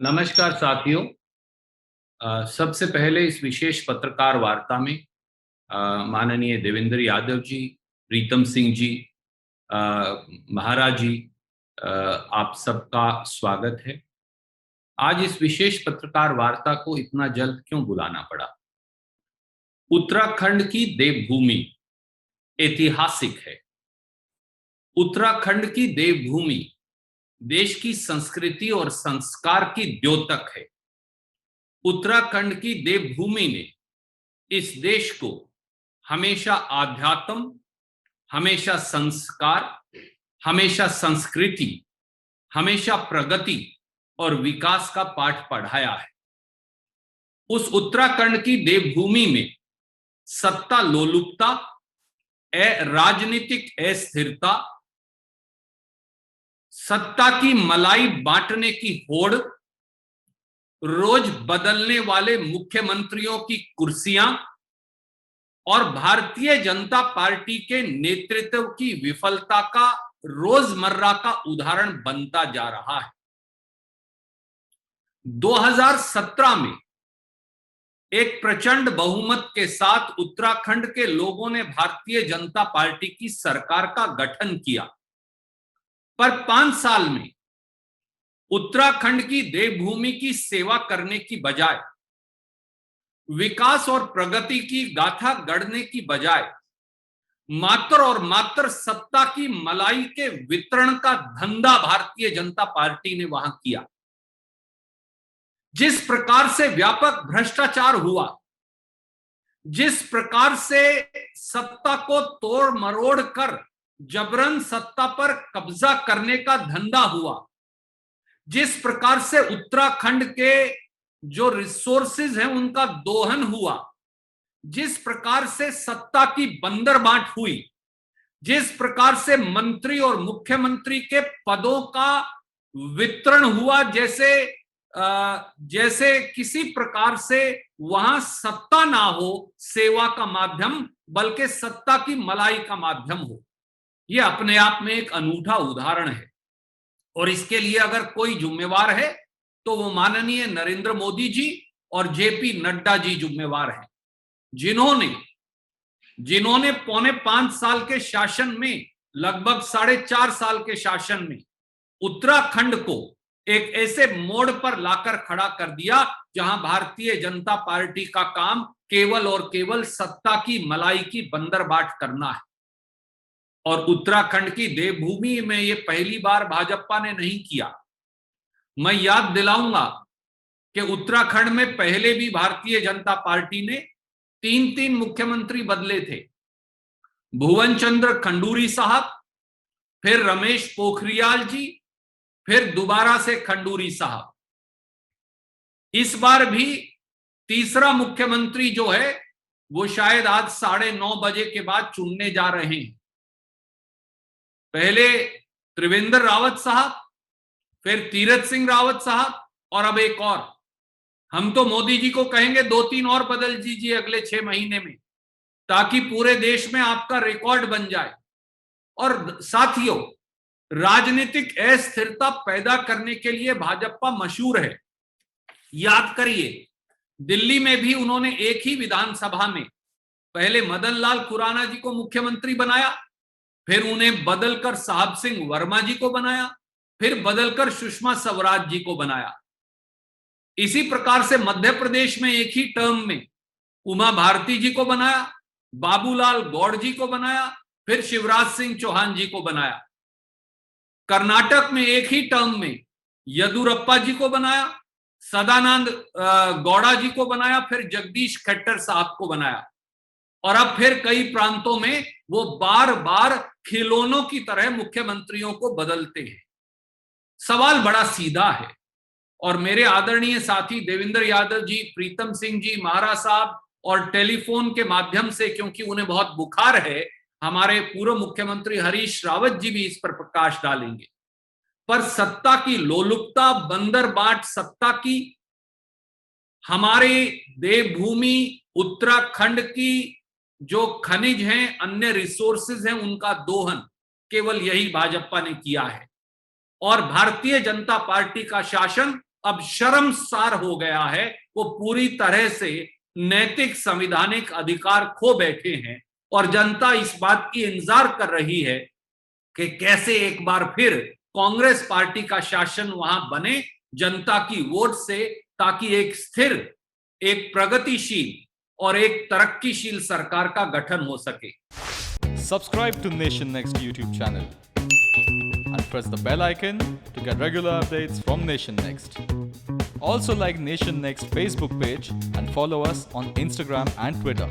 नमस्कार साथियों। सबसे पहले इस विशेष पत्रकार वार्ता में माननीय देवेंद्र यादव जी, प्रीतम सिंह जी, अ, महाराज जी, आप सबका स्वागत है। आज इस विशेष पत्रकार वार्ता को इतना जल्द क्यों बुलाना पड़ा? उत्तराखंड की देवभूमि ऐतिहासिक है। उत्तराखंड की देवभूमि देश की संस्कृति और संस्कार की द्योतक है। उत्तराखंड की देवभूमि ने इस देश को हमेशा आध्यात्म, हमेशा संस्कार, हमेशा संस्कृति, हमेशा प्रगति और विकास का पाठ पढ़ाया है। उस उत्तराखंड की देवभूमि में सत्ता लोलुपता, राजनीतिक अस्थिरता, सत्ता की मलाई बांटने की होड़, रोज बदलने वाले मुख्यमंत्रियों की कुर्सियां और भारतीय जनता पार्टी के नेतृत्व की विफलता का रोजमर्रा का उदाहरण बनता जा रहा है। 2017 में एक प्रचंड बहुमत के साथ उत्तराखंड के लोगों ने भारतीय जनता पार्टी की सरकार का गठन किया, पर 5 साल में उत्तराखंड की देवभूमि की सेवा करने की बजाय, विकास और प्रगति की गाथा गढ़ने की बजाय मात्र और मात्र सत्ता की मलाई के वितरण का धंधा भारतीय जनता पार्टी ने वहां किया। जिस प्रकार से व्यापक भ्रष्टाचार हुआ, जिस प्रकार से सत्ता को तोड़ मरोड़ कर जबरन सत्ता पर कब्जा करने का धंधा हुआ, जिस प्रकार से उत्तराखंड के जो रिसोर्सेज हैं उनका दोहन हुआ, जिस प्रकार से सत्ता की बंदरबांट हुई, जिस प्रकार से मंत्री और मुख्यमंत्री के पदों का वितरण हुआ, जैसे किसी प्रकार से वहां सत्ता ना हो सेवा का माध्यम, बल्कि सत्ता की मलाई का माध्यम हो, यह अपने आप में एक अनूठा उदाहरण है। और इसके लिए अगर कोई जिम्मेवार है तो वो माननीय नरेंद्र मोदी जी और जेपी नड्डा जी जिम्मेवार हैं, जिन्होंने 4.25 साल के शासन में, लगभग 4.5 साल के शासन में उत्तराखंड को एक ऐसे मोड़ पर लाकर खड़ा कर दिया जहां भारतीय जनता पार्टी का काम केवल और केवल सत्ता की मलाई की बंदरबाट करना है। और उत्तराखंड की देवभूमि में ये पहली बार भाजपा ने नहीं किया। मैं याद दिलाऊंगा कि उत्तराखंड में पहले भी भारतीय जनता पार्टी ने 3 मुख्यमंत्री बदले थे। भुवन चंद्र खंडूरी साहब, फिर रमेश पोखरियाल जी, फिर दोबारा से खंडूरी साहब। इस बार भी तीसरा मुख्यमंत्री जो है वो शायद आज 9:30 बजे के बाद चुनने जा रहे हैं। पहले त्रिवेंद्र रावत साहब, फिर तीरथ सिंह रावत साहब, और अब एक और। हम तो मोदी जी को कहेंगे 2-3 और बदल दीजिए अगले 6 महीने में, ताकि पूरे देश में आपका रिकॉर्ड बन जाए। और साथियों, राजनीतिक अस्थिरता पैदा करने के लिए भाजपा मशहूर है। याद करिए, दिल्ली में भी उन्होंने एक ही विधानसभा में पहले मदन लाल खुराना जी को मुख्यमंत्री बनाया, फिर उन्हें बदलकर साहब सिंह वर्मा जी को बनाया, फिर बदलकर सुषमा स्वराज जी को बनाया। इसी प्रकार से मध्य प्रदेश में एक ही टर्म में उमा भारती जी को बनाया, बाबूलाल गौड़ जी को बनाया, फिर शिवराज सिंह चौहान जी को बनाया। कर्नाटक में एक ही टर्म में येदुरप्पा जी को बनाया, सदानंद गौड़ा जी को बनाया, फिर जगदीश खट्टर साहब को बनाया। और अब फिर कई प्रांतों में वो बार बार खिलौनों की तरह मुख्यमंत्रियों को बदलते हैं। सवाल बड़ा सीधा है, और मेरे आदरणीय साथी देवेंद्र यादव जी, प्रीतम सिंह जी, महाराज साहब, और टेलीफोन के माध्यम से, क्योंकि उन्हें बहुत बुखार है, हमारे पूर्व मुख्यमंत्री हरीश रावत जी भी इस पर प्रकाश डालेंगे। पर सत्ता की लोलुपता, बंदरबाट सत्ता की, हमारे देवभूमि उत्तराखंड की जो खनिज हैं, अन्य रिसोर्सेज हैं, उनका दोहन केवल यही भाजपा ने किया है। और भारतीय जनता पार्टी का शासन अब शर्मसार हो गया है। वो पूरी तरह से नैतिक संवैधानिक अधिकार खो बैठे हैं और जनता इस बात की इंतजार कर रही है कि कैसे एक बार फिर कांग्रेस पार्टी का शासन वहां बने जनता की वोट से, ताकि एक स्थिर, एक प्रगतिशील और एक तरक्कीशील सरकार का गठन हो सके। Subscribe to Nation Next YouTube channel and press the bell icon to get regular updates from Nation Next. Also like Nation Next Facebook page and follow us on Instagram and Twitter.